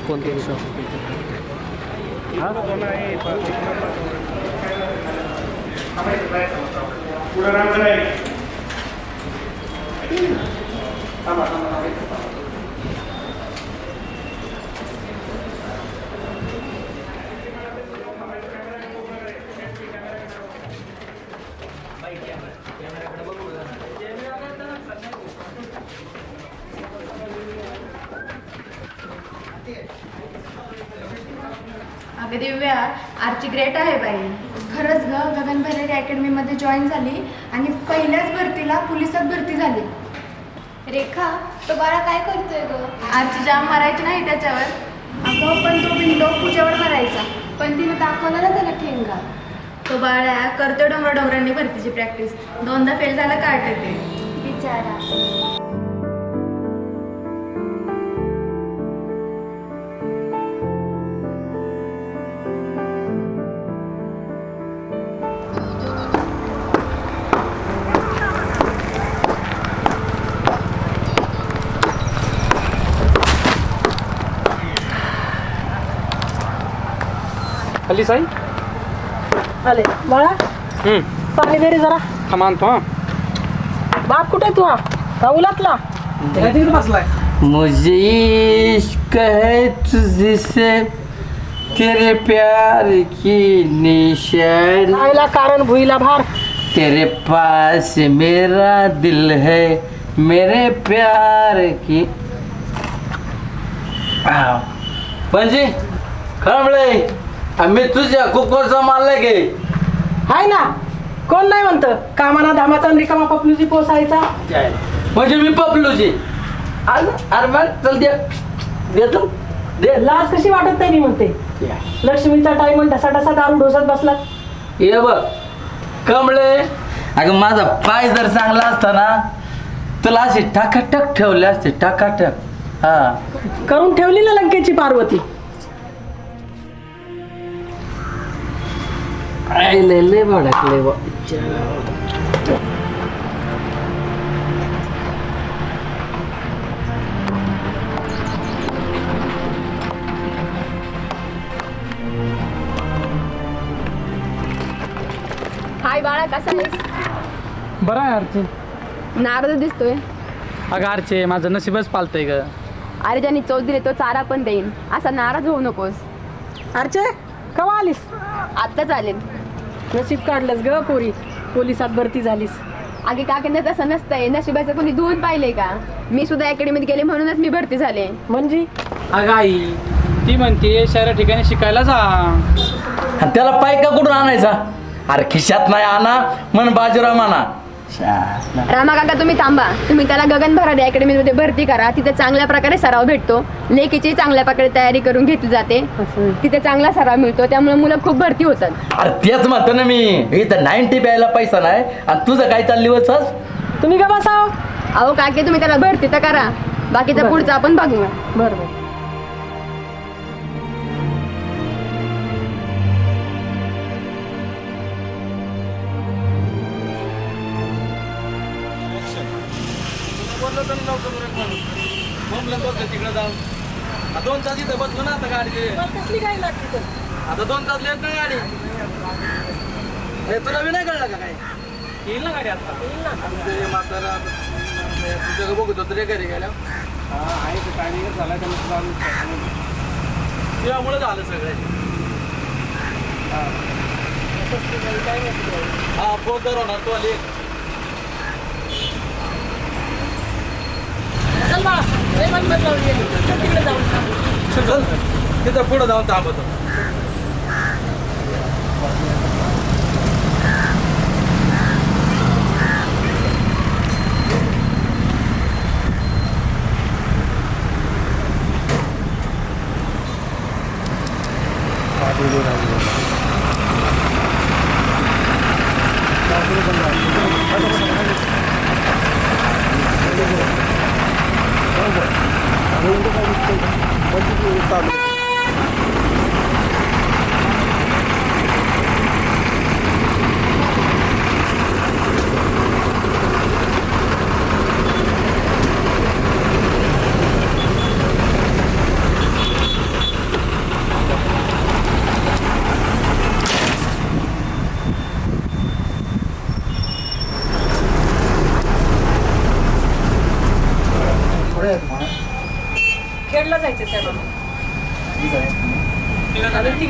कोणते विषय अगं दिव्या, आरची ग्रेट आहे बाई. खरंच ग, गगन भरेरी अकॅडमीमध्ये जॉईन झाली आणि पहिल्याच भरतीला पोलिसात भरती झाली. रेखा, तो बाळा काय करतोय ग? आरची जाम मारायची नाही त्याच्यावर. अगं पण तो बिंडो पूजावर मारायचा. पण तिनं दाखवला ना त्याला ठेंगा. तो बाळा करतो डोंगरांनी भरतीची प्रॅक्टिस. 2दा फेल झाला काढते ते बिचारा. खाली साई आले बाळा, पाणी दे रे जरा. मानतो. बाप कुठे तू? उलातला बसलाय. मुझे इश्क है तुझसे, तेरे प्यार की निशानी, आईला कारण भुईला भार. तेरे पास मेरा दिल है, मेरे प्यार की. म्हणजे खळबळे आम्ही तुझ्या कुकरचा मारला गे. हाय ना, कोण नाही म्हणतं कामाना धामाचा आणि रिकामा पपलूची पोसायचा. म्हणजे मी पपलूची. अरे मग चल देतो दे. लाज कशी वाटत नाही म्हणते. लक्ष्मीचा टाइम ढसा ढसा दारू ढोसत बसला. ये बघ कमळे, अगं माझा पाय जर चांगला असता ना तुला असे टाकाटक ठेवले असते. टाकाटक. हा करून ठेवली ना लंकेची पार्वती. लय भडकले बा. हाय बाळा, कसा आहेस? बरं आहे आरचे. नारद दिसतोय. अगं आरचे, माझं नशीबच पालतंय ग. अरे ज्यांनी चौथ दिले तो चारा पण देईन. असा नाराज होऊ नकोस. अर्चे कवा आलीस? आत्ताच आले. नशीब काढलंस ग पोरी, पोलिसात भरती झालीस. आगे काकेंद्र तसं नसतंय. नशिबाचं कोणी धुवून पाहिलंय का? मी सुद्धा अकॅडमीत गेले म्हणूनच मी भरती झाले. म्हणजे अगं आई, ती म्हणते शहरा ठिकाणी शिकायला जा. आणि त्याला पाय का कुठून आणायचा? अरे खिशात नाही आणा म्हण बाजीराव म्हणा. रामा काका तुम्ही थांबा. तुम्ही त्याला गगन भराडे अकॅडमीमध्ये भरती करा. तिथे चांगल्या प्रकारे सराव भेटतो. लेखीची चांगल्या प्रकारे तयारी करून घेतली जाते. तिथे चांगला सराव मिळतो. त्यामुळे मुलं खूप भरती होतात. अरे तेच म्हणतो ना मी. इथं 90 प्यायला पैसा नाही आणि तुझं काय चालली होतस? तुम्ही का बसाव? अहो काके, तुम्ही त्याला भरती तर करा. बाकीचा पुढचा आपण बघूया. बरोबर. तिकडे जाऊन 2 तास इथं बसलो ना. आता गाडी आता 2 तास लेट नाही गाडी. तुला बी नाही कळलं का काय? येईल ना गाडी आता. म्हातारा तुझं बघत होतं रे घरी गेल्या. आहे ते टायमिंग झाला त्यामुळे झालं सगळं. हा पोतर होणार तो आली. चल तिथं पुढं जाऊन थांबतो.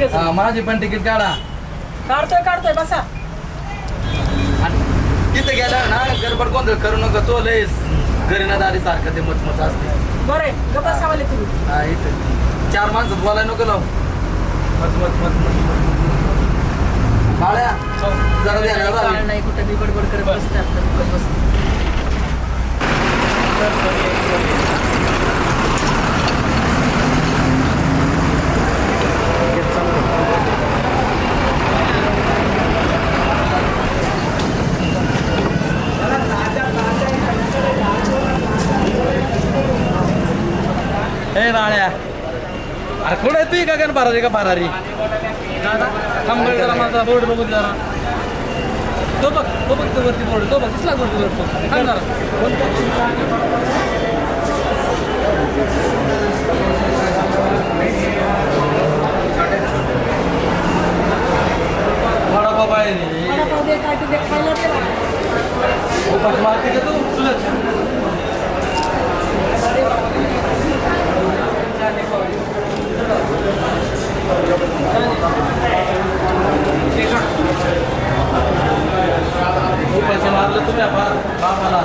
असेल. माझी पण तिकीट काढा. काढतोय बसा. आणि तिथे गेल्यावर ना गडबड गोंधळ करू नका. तो लय घरी ना दारी सारखं ते मचमच असते. बरं गप्पा सावले तुम्ही. हा इथे 4 माणसं बोलायला नको लाव. मच बाळ्या जरा द्या काळ नाही कुठं मी बडबड करत बसते आता बस. हे बाळ्या अरे कुठे तू का गण भरारी का भरारी थांबल जरा माझा बोर्ड बघून जरा तो बघ तो वरती बोर्ड तो बघ दिसला वरती बोर्ड थांब जरा. वडापाव आहे काय ते खायला मारते का तू तुझं पैसे मारले तुम्ही बापाला.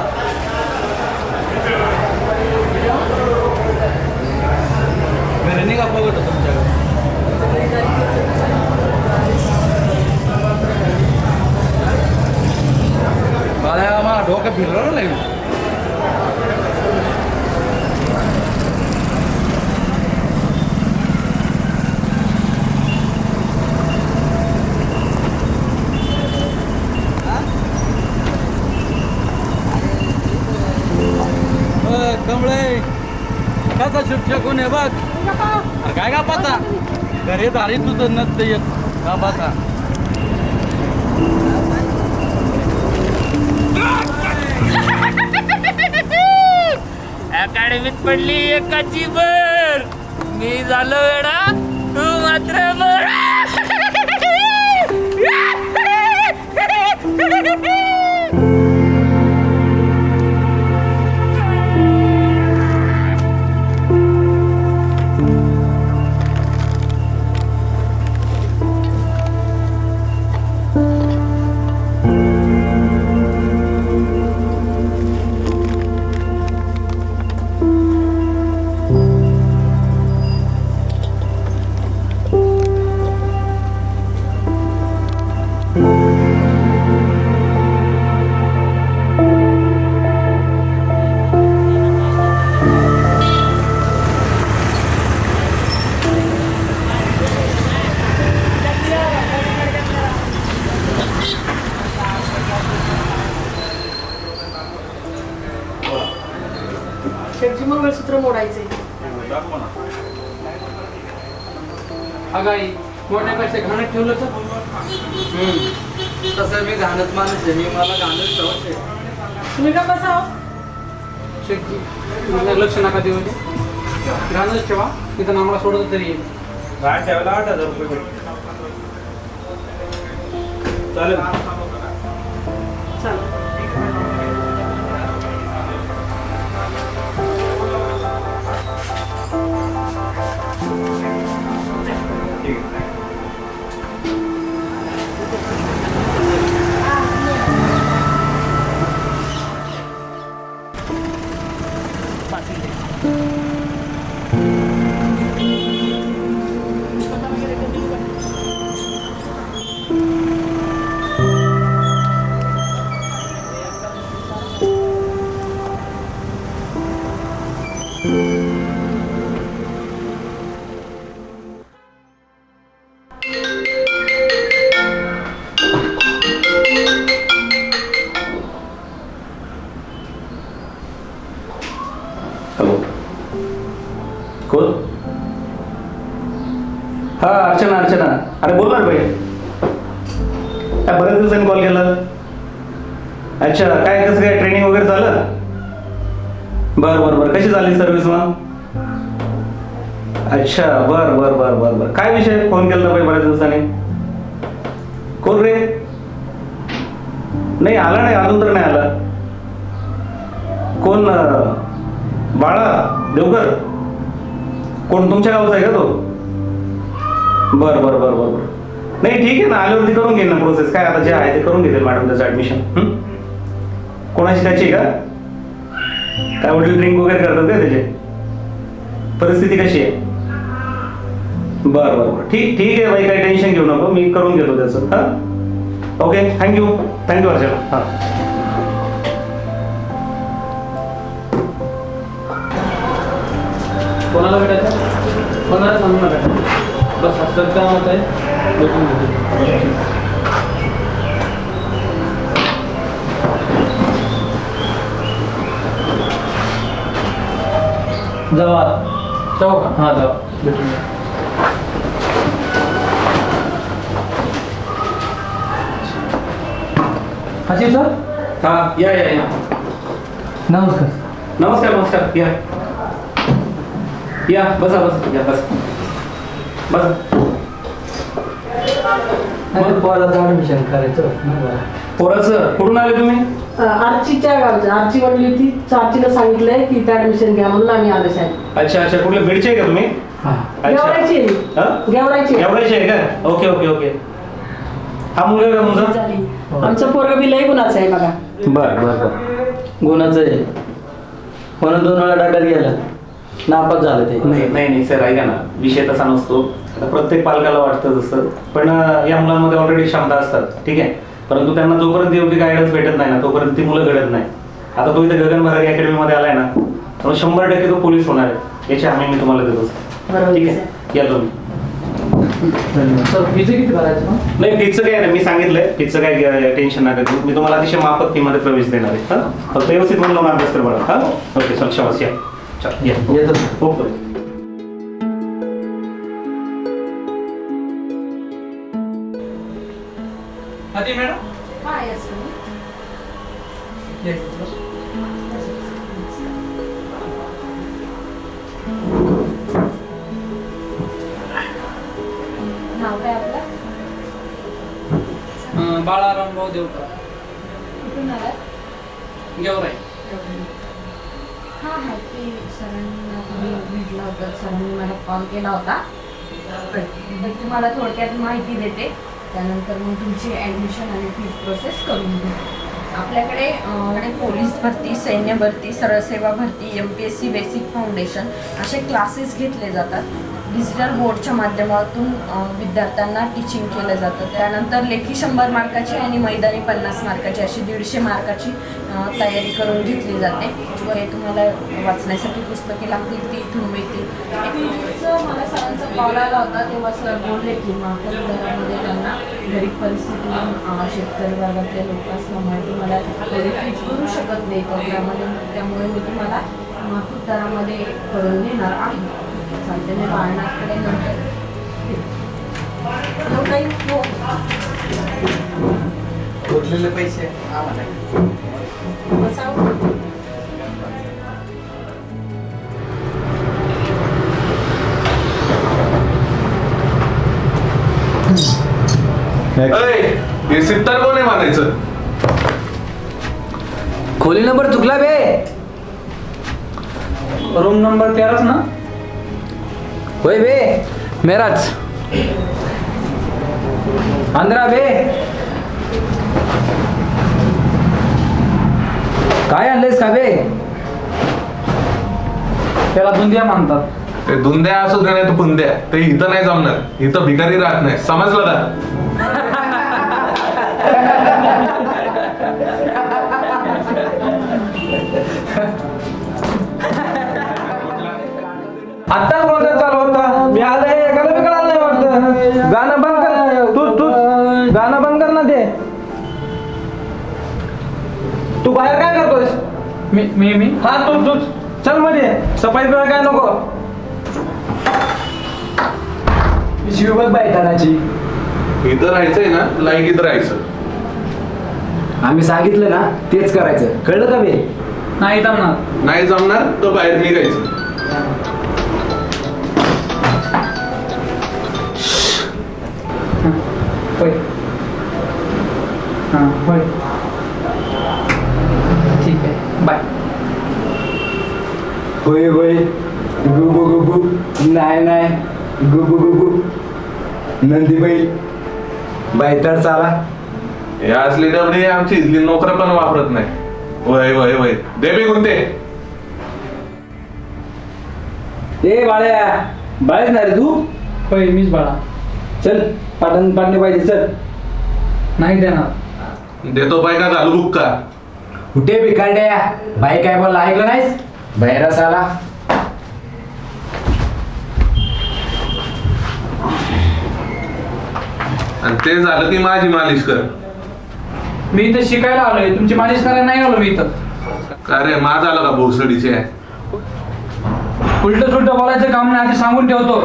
घरी निघा बघत तुमच्याकडे. मला मला डोकं फिरलं नाही. कमळे कसा शिक्षक आहे बघ. अरे काय का पाता घरी दारी तुझं नसत येत का पाता. अकॅडमीत पडली एकाची बर मी झालो वेडा तू मात्र बरा. शेटजी मंगळसूत्र मोडायचे. अगाई मोठ्यापेक्षा घाणत ठेवलं तर तसं मी घाणच माणूस आहे. मी मला घाणच सवय आहे. तुम्ही का बसा शेटजी तुम्ही लक्ष नका देऊ घाणच ठेवा तिथं आम्हाला सोडत तरी येईल. गाड ठेवायला 8,000 रुपये भेटतील. चालेल. चालेल. ठीक आहे. हॅलो कोण? हा अर्चना अर्चना. अरे बोल ना रे भाई. काय बऱ्याच दिवसांनी कॉल केला. अच्छा काय कसं काय ट्रेनिंग वगैरे झालं? बरं बरं बरं. कशी झाली सर्व्हिस मग? अच्छा बरं बरं बरं बरं बरं. काय विषय फोन केला भाई बऱ्याच दिवसांनी? कोण रे? नाही आला नाही अजून तर नाही आला. कोण? बाळा देवकर. कोण तुमच्या गावचा आहे का तो? बरं बरं बरं बरं बरं नाही ठीक आहे ना, आल्यावरती करून घेईन ना प्रोसेस. काय आता जे आहे ते करून घेतील मॅडम त्याचं ॲडमिशन. कोणाची त्याची का? काय वडील ड्रिंक वगैरे करतात का त्याचे? परिस्थिती कशी आहे? बरं बरं बरं ठीक आहे बाई, काही टेन्शन घेऊ नको, मी करून घेतो त्याचं. हां ओके, थँक्यू अर्चना. हां कोणाला भेटायचं? कोणाला सांगू नका. बस असं काम होत आहे, भेटून घेतो. जावा जाऊ का? हां जाऊ, भेटून घ्या. हाजी सर. हां या या या नमस्कार. नमस्कार नमस्कार या या बसा बसा या बस बस. पोराचं ॲडमिशन करायचं. पोराचं कुठून आले तुम्ही? आर्चीच्या गावच्या आर्ची म्हणली होती, आर्चीला सांगितलंय की इथं ऍडमिशन घ्या म्हणून आम्ही आलो साहेब. अच्छा अच्छा, कुठले बीडचे आहे का तुम्ही? गेवरायची आहे. हां गेवरायची आहे. एवढ्याचे आहे का? Okay okay okay. हा मुलगा का तुमचा? झाली. आमचं पोरग बी लय गुणाचं आहे बघा. बरं बरं बरं गुणाचं आहे म्हणून 2 वेळा डब्यात गेला, नापास झालं ते. नाही नाही नाही सर, ऐका ना, विषय तसा नसतो. आता प्रत्येक पालकाला वाटतं तसं, पण या मुलांमध्ये ऑलरेडी क्षमता असतात, ठीक आहे. परंतु त्यांना जोपर्यंत योग्य गायडन्स भेटत नाही ना, तोपर्यंत ती मुलं घडत नाही. आता तो इथे गगन भरारी अकॅडमीमध्ये आलाय ना, तर 100% तो पोलीस होणार आहे, याची हमी मी तुम्हाला देतो. बरोबर ठीक आहे, या तुम्ही. सर फीचं किती भरायचं मग? नाही फीचं काय नाही, मी सांगितलंय फीचं काय टेन्शन नका घेऊ. मी तुम्हाला अतिशय माफक फीमध्ये प्रवेश देणार आहे. हां फक्त व्यवस्थित म्हणून लावून अभ्यास कर बरं. हां ओके चल शाबास या. चल या येतो. ओके. हाजी मॅडम. हां येस येस. नाव काय आपलं? बाळारामभाऊ देवकर. कुठून आलाय? गेवराई. हां हां ते सरांना तुम्ही भेटला होता, सरांनी मला कॉल केला होता. तर तुम्हाला थोडक्यात माहिती देते, त्यानंतर मग तुमची ॲडमिशन आणि फीज प्रोसेस करून घेऊ. आपल्याकडे पोलीस भरती, सैन्य भरती, सरळ सेवा भरती, MPSC बेसिक फाउंडेशन असे क्लासेस घेतले जातात. डिजिटल बोर्डच्या माध्यमातून विद्यार्थ्यांना टीचिंग केलं जातं. त्यानंतर लेखी 100 मार्काची आणि मैदानी 50 मार्काची अशी 150 मार्काची तयारी करून घेतली जाते. हे तुम्हाला वाचण्यासाठी पुस्तके लागतील ती इथून मिळतील. एकूणच मला सरांचा कॉल आला होता, तेव्हा सर बोलले की मागच्या घरामध्ये त्यांना गरीब परिस्थितीतून शेतकरी वर्गातले लोक असल्यामुळे तुम्हाला तेवढी फीज भरू शकत नाही, त्यामुळे मी तुम्हाला माफक दरामध्ये करून देणार आहे. चालते मी बाळनाथकडे नंतर काही हो. उरलेले पैसे हे सित्तार कोण आहे म्हणायचं? खोली नंबर चुकला बे. रूम नंबर 13च ना? होय बे, मेराच. 15 बे. काय आणलंयस का बे? त्याला बुंदिया म्हणतात. ते धुंद्या असू दे नाही तर पुंद्या, ते इथं नाही जमणार. इथं भिकारी राहत नाही, समजलं का? आता कोणता चालू होता? मी आलोय, एखादा बी कळालं नाही वाटतं. गाणं बंद कर. तू गाणं बंद कर ना ते. तू बाहेर काय करतोयस? मी हा तू चल मध्ये. सफाई बिफाई काय नको. शिवबग बायतानाची. इथं राहायचंय ना, लायकीत राहायचं. आम्ही सांगितलं ना तेच करायचं, कळलं का बे? नाही जमणार. नाही जमणार तर बाहेर निघायचं. होय. हां होय. ठीक आहे, बाय. होय होय, गुबू गुबू, नाही नाही, गुबू गुबू. नंदी बैल बैताड चाला. हे असली डबडी आमची इथली नोकरं पण वापरत नाही. वय वय वय दे बी गुंते. ए बाळ्या बाळ्याच नाही रे तू. होय मीच बाळा. चल पाटणे पाहिजे चल. नाही देणार. देतो बाय का घालू बुक्का. कुठे बिकाड्या बाई काय बोलला ऐकलं नाहीस. बैरा चाला. आणि ते झालं की माझी मालिश कर. मी इथं शिकायला आलोय, तुमची मालिश करायला नाही आलो मी इथं. अरे माझा आला का भोसडीचे. उलट सुलट बोलायचं काम नाही, आधी सांगून ठेवतो.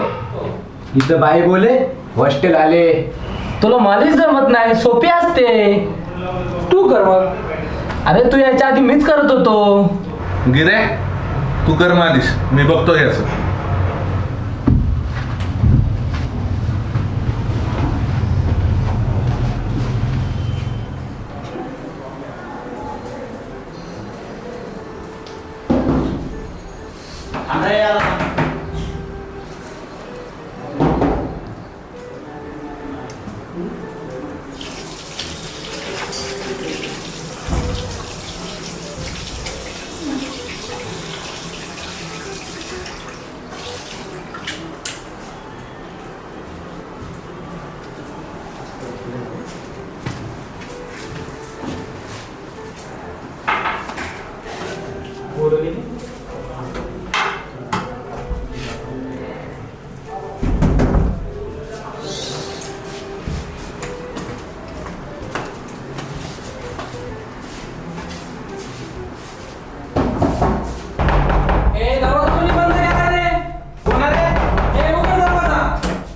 इथं बाई बोले हॉस्टेल आले. तुला मालिश जमत नाही, सोपी असते. तू कर मग. अरे तू याच्या आधी मीच करत होतो. गिरे तू कर मालिश, मी बघतो याच.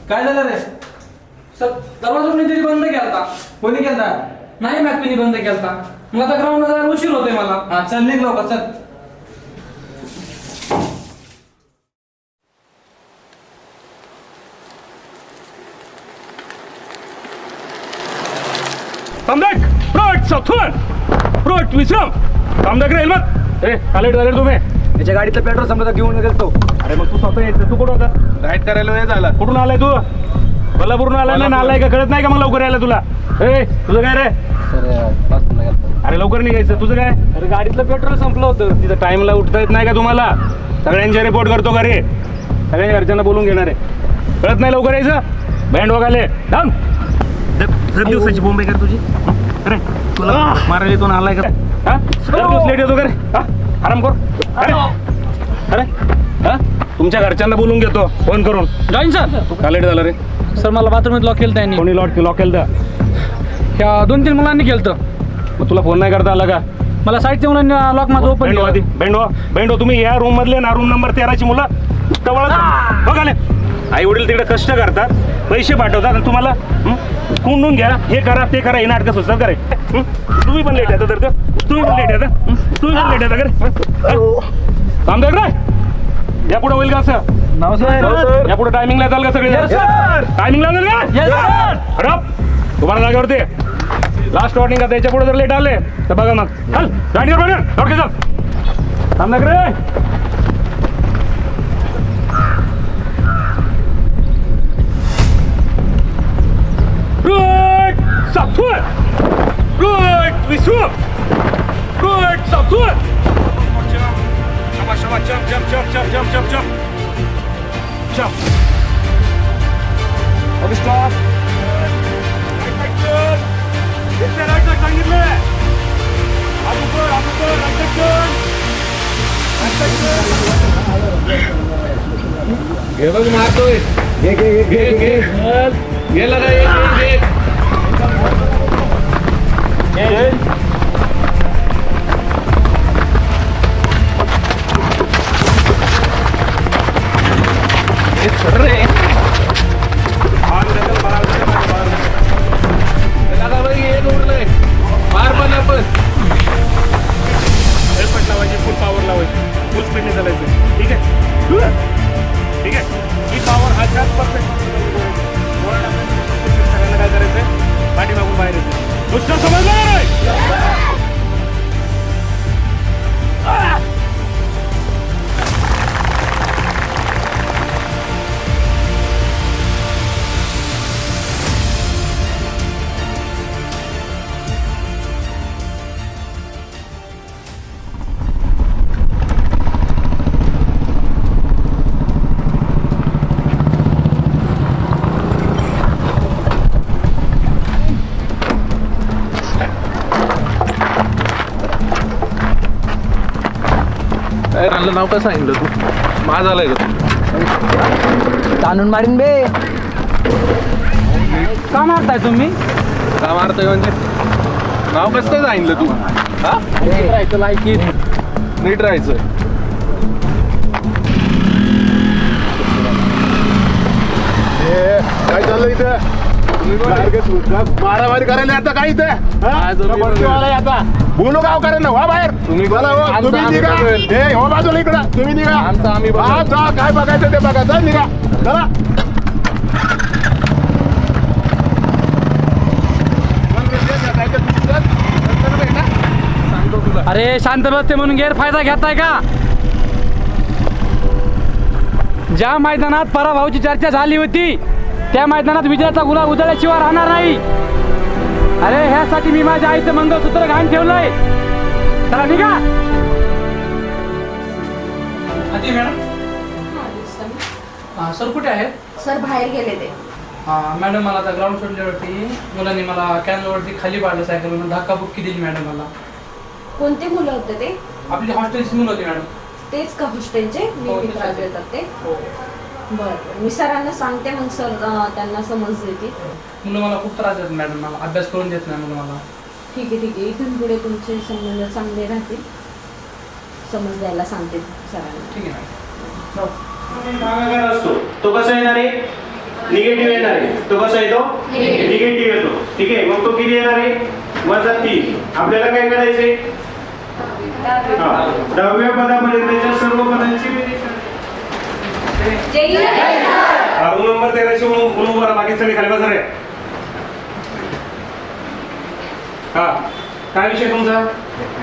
काय झालं रे? सर दरवाजा कोणीतरी बंद केलता. कोणी केलता? नाही मॅक्पीने बंद केलता. मग आता ग्राउंडला जायला उशीर होतोय मला. हा चल निघ लवकर चल. थांबक प्रोट सावथून प्रोट विश्राम थांबक रे मग. ए कालेट झाले तुम्ही. त्याच्या गाडीतलं पेट्रोल संपलं तर घेऊन गेलो. अरे मग तू स्वतः यायचं. तू कुठं होता? राईट करायला वेळ झाला. कुठून आलाय तू? कोल्हापूरून आलाय ना. नालाय का कळत नाही का मग लवकर यायला तुला? ए तुझं काय रे? अरे लवकर निघायचं. तुझं काय? अरे गाडीतलं पेट्रोल संपलं होतं. तिथं टाइमला उठता येत नाही का तुम्हाला? सगळ्यांचे रिपोर्ट करतो घरी. सगळ्यांच्या घरच्यांना बोलून घेणार आहे. कळत नाही लवकर यायचं. बँड वगाले थांब. दर दिवसाची बोंबे कर तुझी. अरे तुला मारायला तो आलाय का? हा दर दिवस लेट येतो का रे? हा आराम कर. अरे अरे हा तुमच्या घरच्यांना बोलून घेतो फोन करून. Join sir. का लेट झालं रे? सर मला बाथरूमात लॉक केलं त्यांनी. कोणी लॉक केलं? ह्या 2-3 मुलांनी केलं. मग तुला फोन नाही करता आला का? मला साईडच्या मुलांनी लॉक माझं ओपन केलं. बेंडो तुम्ही या रूम मधले ना रूम नंबर 13ची मुलं बघाले. आई वडील तिकडे कष्ट करतात, पैसे पाठवतात आणि तुम्हाला कोंडून घ्या, हे करा ते करा, हे नाटकं सुचतात करे. तुम्ही पण लेट येता तर तुम्ही पण लेट येता करे. काम कर रे. या पुढे होईल का असं? नाव सर. या पुढे टायमिंगला जाल का सगळे? टायमिंगला जाल का? तुम्हाला जागेवरती लास्ट वॉर्निंग का? त्याच्या पुढे जर लेट आले तर बघा मग. चल गाडीवर बघा. चल थांब ना रे. Good Southwood. Good Wiswam. Good Southwood. Jump. Okay, stop. Right side turn. It's the right side सांगितलं. अगोदर right side turn. Right side turn. घे बघ मारतोय. घे. गेला ना एक. मार पण आपण हेल्मेट लावायची, फुल पॉवर लावायची, फुल स्पीडने चालायचं. ठीक आहे. ही पॉवर हा जास्त परफेक्ट. काय करायचंय? पाठीमागून बाहेर येते. नुसतं समजलं. बाहेर नाव काय सांगितलं तू? माझं आलंय का तू? ताणून मारीन बे. का मारताय तुम्ही? का मारतोय म्हणजे? नाव कसं काय सांगितलं तू? हा? राहायचं लायकीत. नीट राहायचं. काय चाललं इथं? मारामारी करायला आता काय इथं? आता बोलू गावकऱ्यांना वा बाहेर. तुम्ही निघा. ए हो बाजूला इकडं तुम्ही निघा. हा जा, काय बघायचं ते बघा. जा निघा चला. अरे शांत बसते म्हणून गैरफायदा घेताय का? ज्या मैदानात पराभवाची चर्चा झाली होती त्या मैदानात विजयाचा गुलाल उधळल्याशिवाय राहणार नाही. अरे ह्यासाठी मी माझ्या आईचं मंगळसूत्र घाण ठेवलंय. चला निघा. मॅडम सर कुठे आहेत? सर बाहेर गेले ते. मॅडम मला आता ग्राउंड सोडल्यावरती मुलांनी मला कॅनलवरती खाली पाडलं सायकल म्हणून धक्काबुक्की दिली मॅडम मला. कोणते मुलं होते ते? आपली हॉस्टेलची मुलं होती मॅडम. तेच का हॉस्टेलचे नेहमी त्रास देतात ते? बरं मी सरांना सांगते मग सर त्यांना समज देते. मुलं मला खूप त्रास देतात मॅडम. मला अभ्यास करून देत नाही मुलं मला. ठीक आहे इथून पुढे तुमचे संबंध चांगले राहतील. समज द्यायला सांगते सरांना. ठीक आहे भागाकार असतो तो कसा येणार आहे? निगेटिव्ह येणार आहे. तो कसा येतो? निगेटिव्ह येतो. ठीक आहे, मग तो किती येणार आहे? -3. आपल्याला काय करायचंय? दहाव्या पदापर्यंतच्या सर्व पदांची रूम नंबर 13ची म्हणून बरं. बाकी सगळे खाली बाजार आहे. हा काय विषय तुमचा?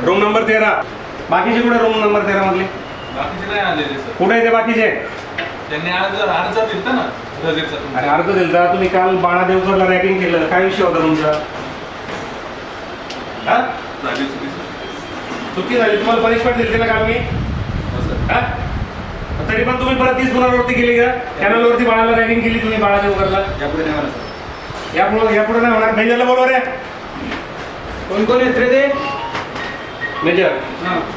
Room number 13. बाकीचे कुठे रूम नंबर 13 मधले? बाकीचे नाही आलेले सर. कुठे आहे ते बाकीचे? त्यांनी अर्ज दिलता ना रजेचा. अरे अर्ज दिलता. तुम्ही काल बाळादेवकरला रॅकिंग केलं. काय विषय होता तुमचा? हा झाली चुकी सर. चुकी झाली. तुम्हाला पनिशमेंट दिली ना काल मी? हो सर. हा तरी पण तुम्ही परत 30 गुन्ह्यावरती केली का? कॅनलवरती बाळाला रॅकिंग केली तुम्ही बाळादेवकरला. यापुढे नाही म्हणा सर. यापुढे नाही होणार. मेजरला बोलवा रे. कोण येत रे ते? मेजर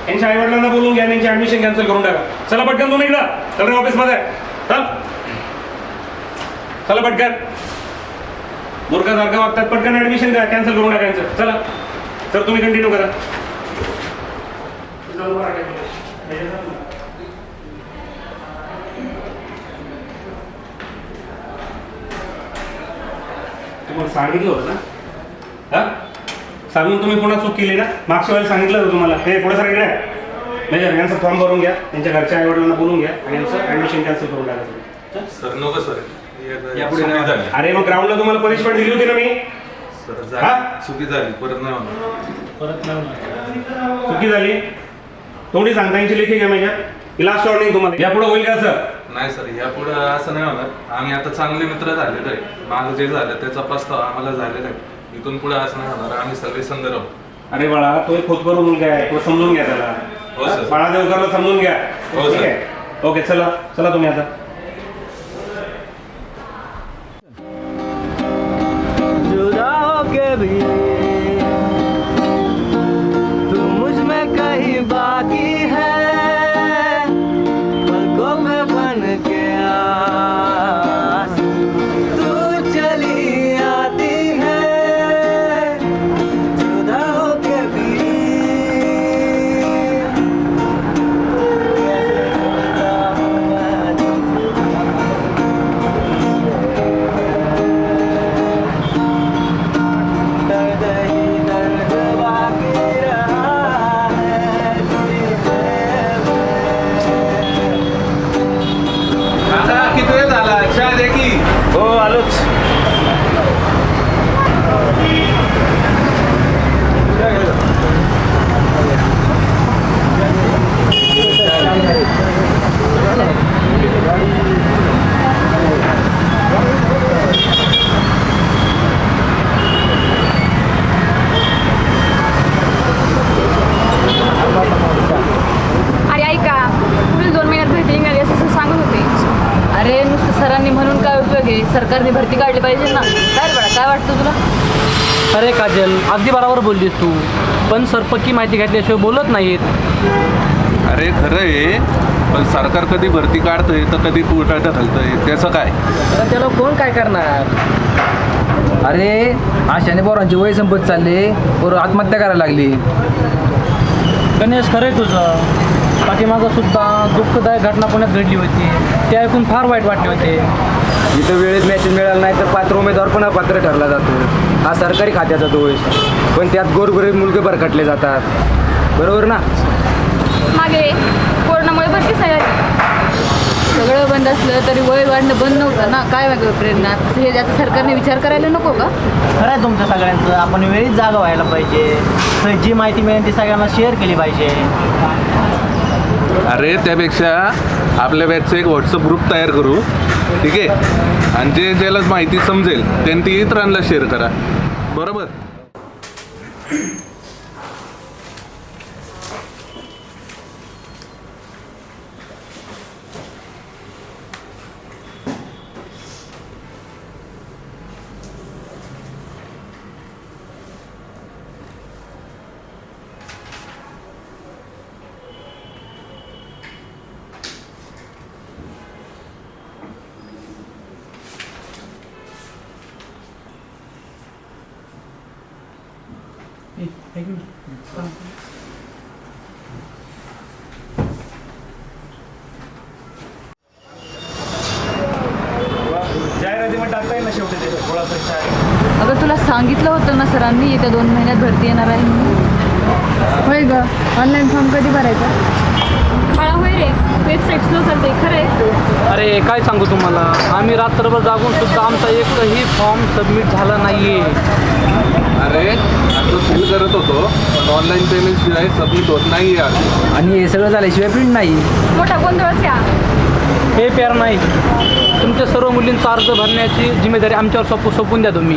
यांच्या आई वडिलांना बोलून घ्या. यांची ऍडमिशन कॅन्सल करून टाका. चला पटकन तुम्ही इकडं. चल रे ऑफिस मध्ये. चल चला पटकन. मूर्खासारखं वागतात. पटकन ऍडमिशन कॅन्सल करून टाकायचं. चला तर तुम्ही कंटिन्यू करा. तुम्हाला सांगितलं होतं ना? हा सांगून तुम्ही पुन्हा चूक केली ना? मागच्या वेळेला सांगितलं होतं तुम्हाला. हे पुढे सर इकडे मेजर यांचं फॉर्म भरून घ्या. त्यांच्या घरच्या आई वडिलांना बोलून घ्या आणि यांचं ऍडमिशन कॅन्सल करून टाका. सर नको सर. यापुढे नाही झाली. अरे मग ग्राउंडला तुम्हाला पनिशमेंट दिली होती ना मी? सर हा? चुकी झाली. परत नाही होणार. चुकी झाली. थोडी सांगता यांची लेखी घ्या मेजर. लास्ट वॉर्निंग तुम्हाला. यापुढे होईल का सर? नाही सर, यापुढे असं नाही होणार. आम्ही आता चांगले मित्र झालेलो आहे. माझं जे झालं त्याचा प्रस्ताव आम्हाला झालेला आहे. इथून पुढे असं नाही होणार. आम्ही सगळे संद राहू. अरे बाळा तो एक खोतकरू मुलगा आहे. तो समजून घ्या त्याला. हो सर. बाळादेवकरला समजून घ्या. हो सर. ठीक आहे. ओके चला चला तुम्ही आता. जुदा होके भी तू मुझ में कहीं बाकी है. पलकों में बन के आस तू चली आती है. जुदा होके भी दर्द ही दर्द बाकी रहा है आता किती वेळ झाला? चहा दे की. हो आलोच. अरे ऐका पुढील 2 महिन्यात भरती निघाली असं सांगत होते. अरे नुसतं सरांनी म्हणून काय उपयोग आहे? सरकारने भरती काढली पाहिजे ना. काय रे बाळा काय वाटतं तुला? अरे काजल अगदी बरोबर बोललीस तू. पण सर पक्की माहिती घेतल्याशिवाय बोलत नाहीत. अरे खरं आहे, पण सरकार कधी भरती काढतंय तर कधी उलटायचं घालतंय, त्याचं काय? तर त्याला कोण काय करणार? अरे आशाने पोरांची वय संपत चालले, पोरं आत्महत्या करायला लागली. गणेश खरं आहे तुझं. पाठीमागं सुद्धा दुःखदायक घटना पुण्यात घडली होती, ते ऐकून फार वाईट वाटले होते. इथं वेळेत मेसेज मिळाला नाही तर पात्र उमेदवार पण अपात्र ठरला जातो. हा सरकारी खात्याचा दोष, पण त्यात गोरगरीब मुलगे भरकटले जातात. बरोबर ना? मागे कोरोनामुळे भरतीच नाही झाली. सगळं बंद असलं तरी वय वाढणं बंद नव्हतं ना. काय वेगळं प्रेरणा हे याचा सरकारने विचार करायला नको का? खरं आहे तुमच्या सगळ्यांचं. आपण वेळीच जागा व्हायला पाहिजे. जी माहिती मिळेल ती सगळ्यांना शेअर केली पाहिजे. अरे त्यापेक्षा आपल्या बॅचचं एक व्हॉट्सअप ग्रुप तयार करू, ठीक आहे? आणि जे ज्याला माहिती समजेल त्यांनी ती इतरांना शेअर करा. बरोबर? जाहिरातीमध्ये टाकता येईल ना शेवटी ते गोळाचा. अगं तुला सांगितलं होतं ना सरांनी येत्या 2 महिन्यात भरती येणार आहे म्हणून. होय ग. ऑनलाईन फॉर्म कधी भरायचा? मला होय रे, वेबसाईट स्लो चालते. खरं आहे. अरे काय सांगू तुम्हाला, आम्ही रात्रभर जागून सुद्धा आमचा एकही फॉर्म सबमिट झाला नाहीये. अरे आता फील करत होतो, पण ऑनलाईन पेमेंट शिवाय सबमिट होत नाही यार. आणि हे सगळं झाल्याशिवाय प्रिंट नाही. मोठा गोंधळच घ्या. हे प्यार नाही, तुमच्या सर्व मुलींचा अर्ज भरण्याची जिम्मेदारी आमच्यावर सोपून द्या तुम्ही.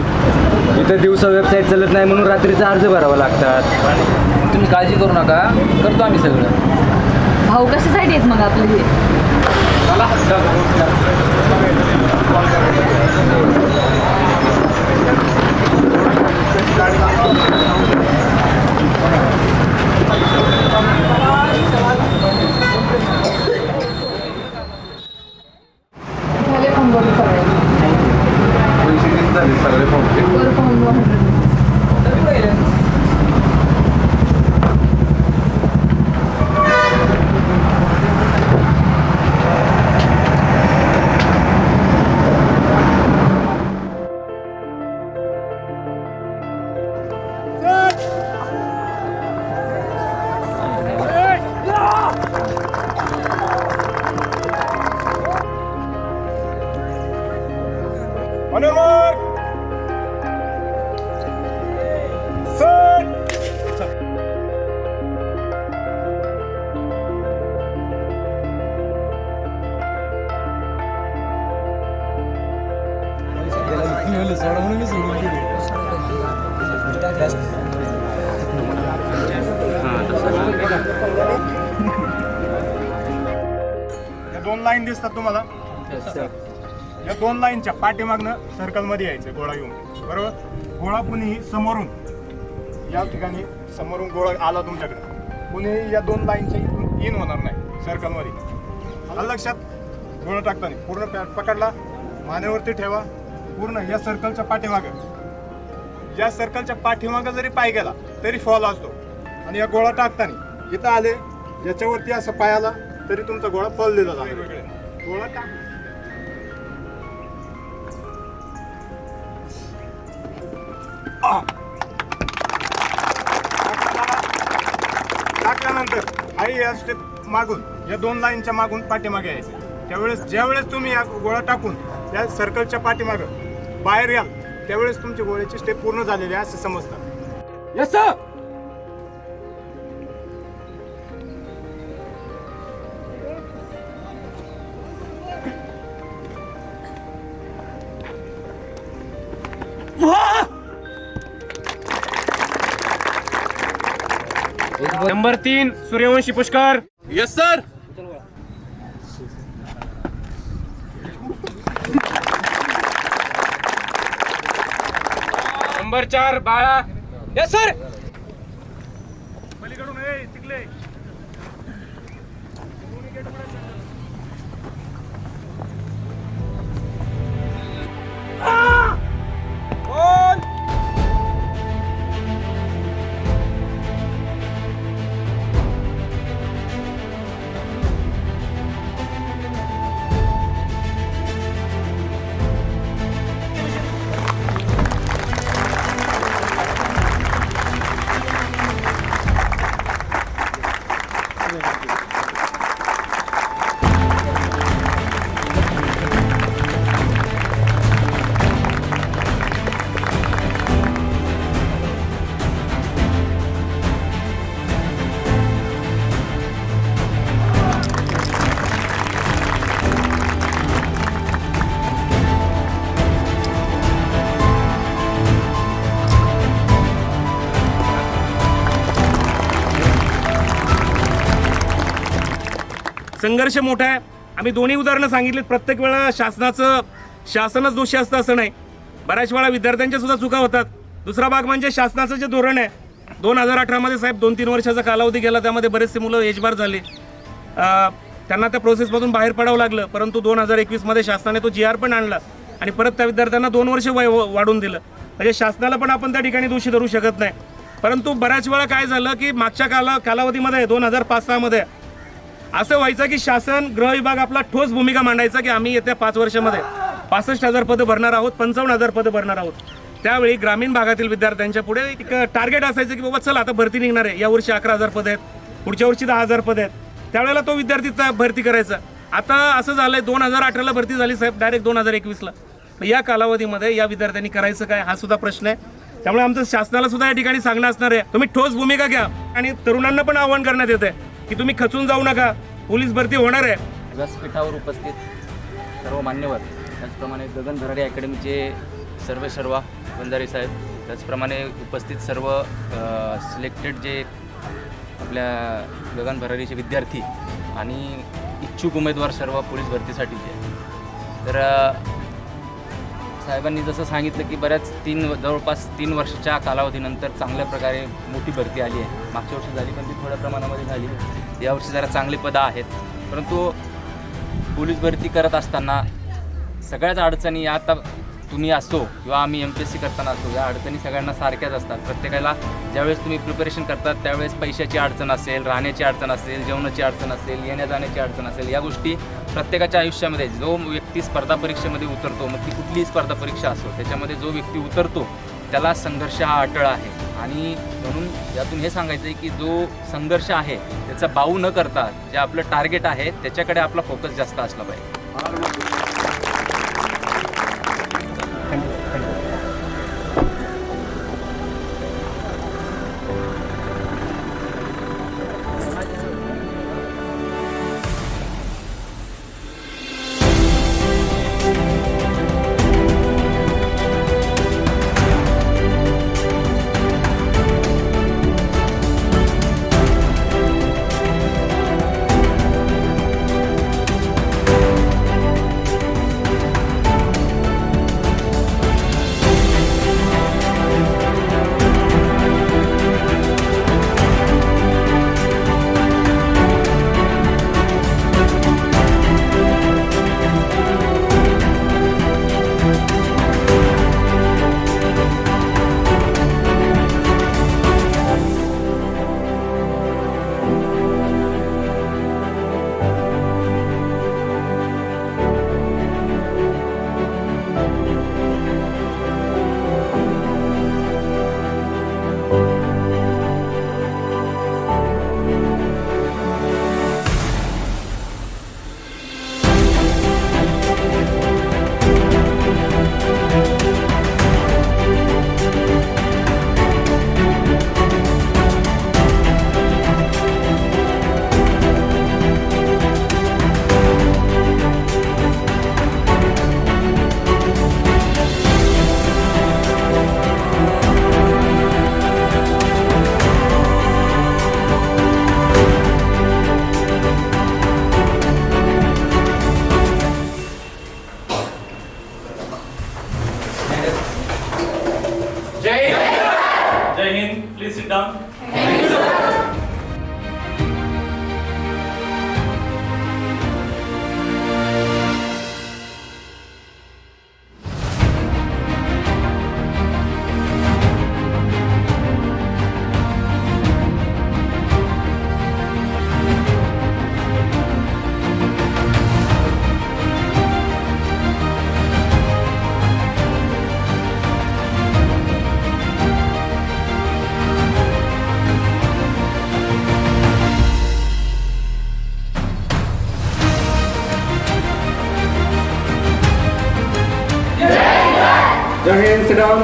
इथं दिवसा वेबसाईट चालत नाही म्हणून रात्रीचा अर्ज भरावा लागतात. तुम्ही काळजी करू नका, करतो आम्ही सगळं. भाऊ कशासाठी आहेत मग आपलं हे? झाले फॉर्म भरून सगळे. पैसे किती झाले सगळे फॉर्मचे? वर फॉर्म 200. या 2 लाईन दिसतात तुम्हाला? या 2 लाईनच्या पाठीमागनं सर्कलमध्ये यायचं गोळा घेऊन. बरोबर? गोळा कुणीही समोरून या ठिकाणी समोरून गोळा आला तुमच्याकडे, कुणीही या 2 लाईनच्या इथून इन होणार नाही सर्कलमध्ये. आलं लक्षात? गोळा टाकताना पूर्ण पकडला, मानेवरती ठेवा. पूर्ण या सर्कलच्या पाठीमागं, या सर्कलच्या पाठीमागं जरी पाय गेला तरी फॉल असतो. आणि या गोळा टाकताना इथं आले, याच्यावरती असं पाय आला तरी तुमचा गोळा फॉल दिला जातो. गोळा टाक टाकल्यानंतर आई या स्टेप मागून या 2 लाईनच्या मागून पाठीमागे यायचं. त्यावेळेस ज्यावेळेस तुम्ही या गोळा टाकून त्या सर्कलच्या पाठीमागं बाहेर याल त्यावेळेस तुमची गोळ्याची स्टेप पूर्ण झालेली आहे असं समजतं. Yes sir. Number 3 Suryavanshi Pushkar. Yes sir. Number 4 बाळा. Yes sir. पलीकडून तिकडे संघर्ष मोठा आहे. आम्ही दोन्ही उदाहरणं सांगितलीत. प्रत्येक वेळा शासनच दोषी असतं असं नाही. बऱ्याच वेळा विद्यार्थ्यांच्या सुद्धा चुका होतात. दुसरा भाग म्हणजे शासनाचं जे धोरण आहे 2018मध्ये साहेब 2-3 वर्षाचा कालावधी गेला, त्यामध्ये बरेचसे मुलं एजबार झाले, त्यांना त्या प्रोसेसमधून बाहेर पडावं लागलं. परंतु 2021मध्ये शासनाने तो GR पण आणला आणि परत त्या विद्यार्थ्यांना 2 वर्ष वाढवून दिलं. म्हणजे शासनाला पण आपण त्या ठिकाणी दोषी धरू शकत नाही. परंतु बऱ्याच वेळा काय झालं की मागच्या कालावधीमध्ये 2005-6मध्ये असं व्हायचं की शासन गृह विभाग आपला ठोस भूमिका मांडायचा की आम्ही येत्या 5 वर्षामध्ये 65,000 पदं भरणार आहोत, 55,000 पदं भरणार आहोत. त्यावेळी ग्रामीण भागातील विद्यार्थ्यांच्या पुढे एक टार्गेट असायचं की बाबा चला आता भरती निघणार आहे, यावर्षी 11,000 पदं आहेत, पुढच्या वर्षी 10,000 पदं आहेत. त्यावेळेला तो विद्यार्थी भरती करायचा. आता असं झालंय 2018ला भरती झाली साहेब, डायरेक्ट 2021ला. या कालावधीमध्ये या विद्यार्थ्यांनी करायचं काय हा सुद्धा प्रश्न आहे. त्यामुळे आमचं शासनाला सुद्धा या ठिकाणी सांगणं असणार आहे, तुम्ही ठोस भूमिका घ्या. आणि तरुणांना पण आवाहन करण्यात येत आहे की तुम्ही खचून जाऊ नका, पोलीस भरती होणार आहे. व्यासपीठावर उपस्थित सर्व मान्यवर, त्याचप्रमाणे गगन भरारी अकॅडमीचे सर्व बंजारे साहेब, त्याचप्रमाणे उपस्थित सर्व सिलेक्टेड जे आपल्या गगन भरारीचे विद्यार्थी आणि इच्छुक उमेदवार सर्व पोलीस भरतीसाठीचे. तर साहेबांनी जसं सांगितलं की जवळपास 3 वर्षाच्या कालावधीनंतर चांगल्या प्रकारे मोठी भरती आली आहे. मागच्या वर्षी झाली पण ती थोड्या प्रमाणामध्ये झाली. यावर्षी जरा चांगली पदं आहेत. परंतु पोलीस भरती करत असताना सगळ्याच अडचणी या आता तुम्ही असो किंवा आम्ही MPSC करताना असो, या अडचणी सगळ्यांना सारख्याच असतात. प्रत्येकाला ज्यावेळेस तुम्ही प्रिपरेशन करतात त्यावेळेस पैशाची अडचण असेल, राहण्याची अडचण असेल, जेवणाची अडचण असेल, येण्या जाण्याची अडचण असेल. या गोष्टी प्रत्येकाच्या आयुष्यामध्ये जो व्यक्ती स्पर्धा परीक्षेमध्ये उतरतो, मग ती कुठलीही स्पर्धा परीक्षा असो, त्याच्यामध्ये जो व्यक्ती उतरतो त्याला संघर्ष हा अटळ आहे. आणि म्हणून यातून हे सांगायचं आहे की जो संघर्ष आहे त्याचा बाऊ न करता जे आपलं टार्गेट आहे त्याच्याकडे आपला फोकस जास्त असला पाहिजे. जय हिंद. Please sit down. जय हिंद. Sit down.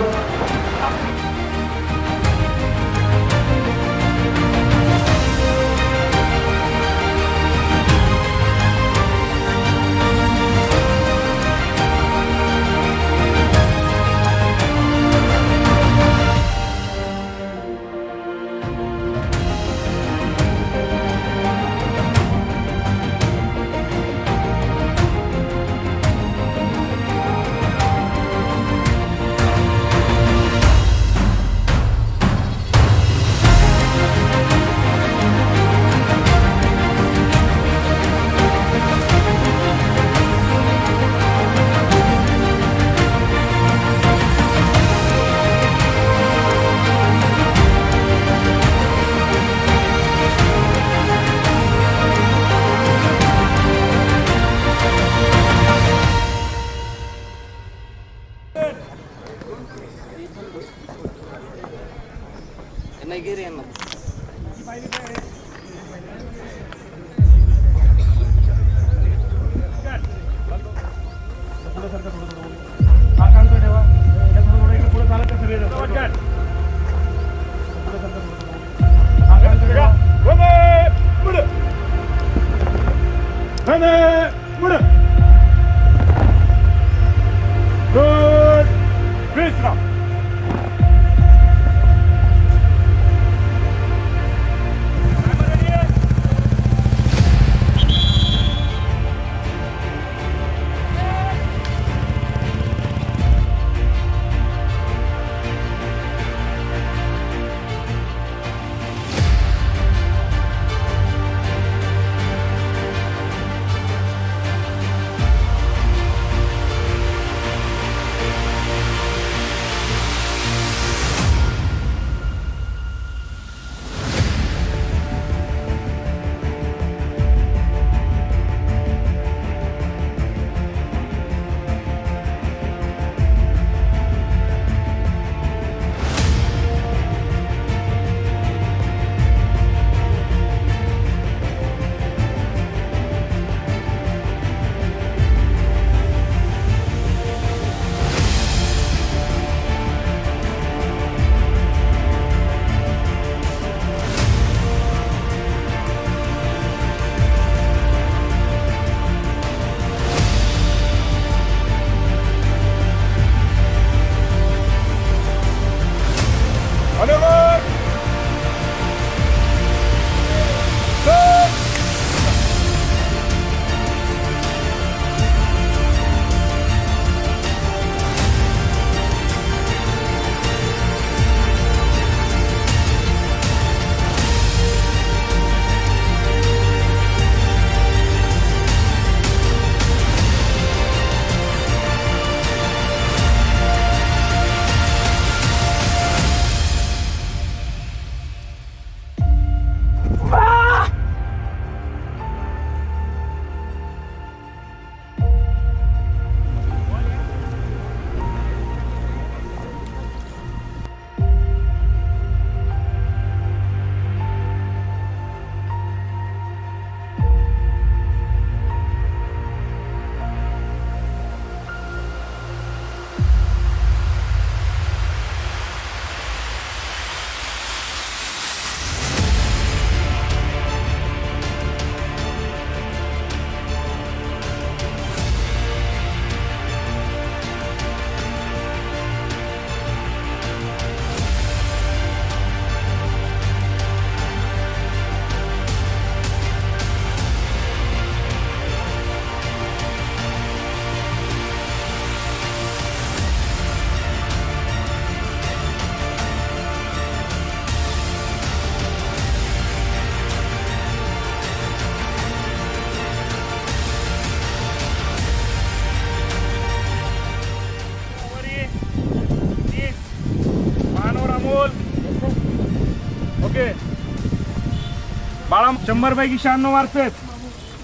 बाळा 100 पैकी 96 मार्क्स आहेत.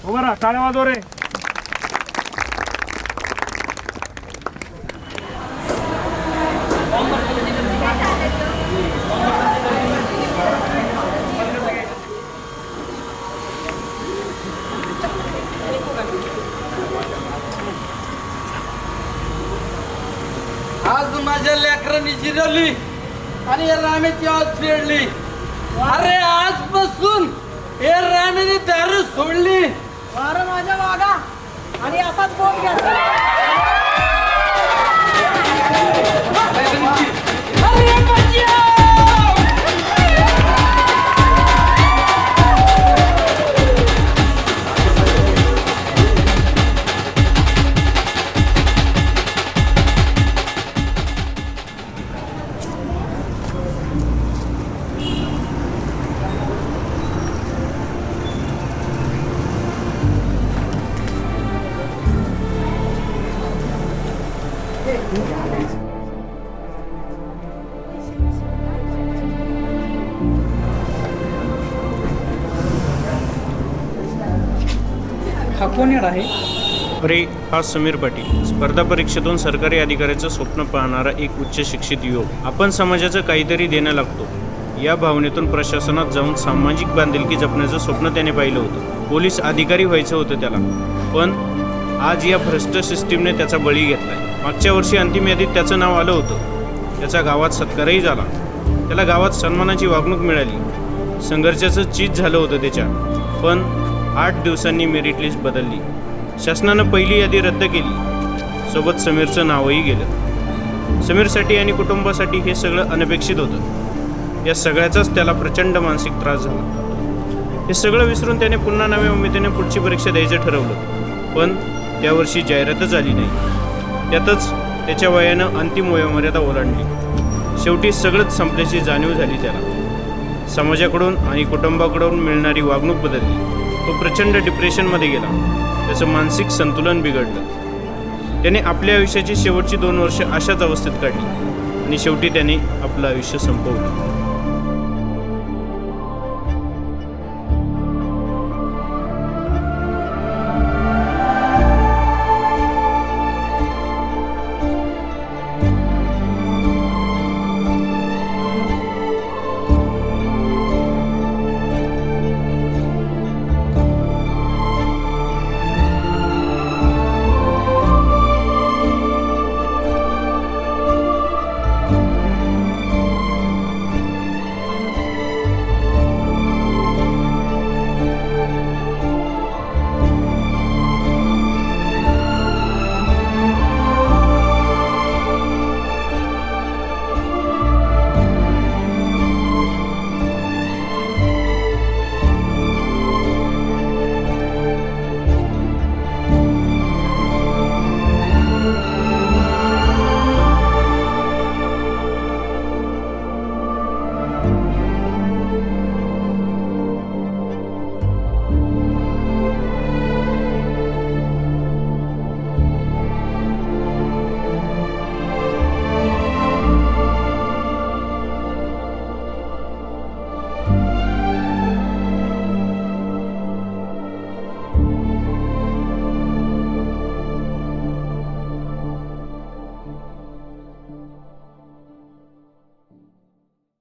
उभं राहा, टाळ्या वाजव रे. आज माझ्या लेकरांनी जिरवली आणि या रामेची आवाज फेडली. अरे आजपासून हे रामेने दारू सोडली. अरे माझ्या वागा आणि असाच बोट घ्या. हा कोण येणार आहे? अरे हा समीर पाटील, स्पर्धा परीक्षेतून सरकारी अधिकाऱ्याचं स्वप्न पाहणारा एक उच्च शिक्षित युवक. आपण समाजाचं काहीतरी देणं लागतो या भावनेतून प्रशासनात जाऊन सामाजिक बांधिलकी जपण्याचं स्वप्न त्याने पाहिलं होतं. पोलीस अधिकारी व्हायचं होतं त्याला, पण आज या भ्रष्ट सिस्टीमने त्याचा बळी घेतलाय. मागच्या वर्षी अंतिम यादीत त्याचं नाव आलं होतं. त्याचा गावात सत्कारही झाला. त्याला गावात सन्मानाची वागणूक मिळाली. संघर्षाचं चीज झालं होतं त्याच्या, पण 8 दिवसांनी मेरिट लिस्ट बदलली. शासनानं पहिली यादी रद्द केली, सोबत समीरचं नावही गेलं. समीरसाठी आणि कुटुंबासाठी हे सगळं अनपेक्षित होतं. या सगळ्याचाच त्याला प्रचंड मानसिक त्रास झाला. हे सगळं विसरून त्याने पुन्हा नव्या उमेदीने पुढची परीक्षा द्यायचं ठरवलं, पण त्यावर्षी जाहिरातच आली नाही. त्यातच त्याच्या वयानं अंतिम वयोमर्यादा ओलांडली. शेवटी सगळंच संपल्याची जाणीव झाली त्याला. समाजाकडून आणि कुटुंबाकडून मिळणारी वागणूक बदलली. तो प्रचंड डिप्रेशनमध्ये गेला. त्याचं मानसिक संतुलन बिघडलं. त्याने आपल्या आयुष्याची शेवटची 2 वर्ष अशाच अवस्थेत काढली आणि शेवटी त्याने आपलं आयुष्य संपवलं.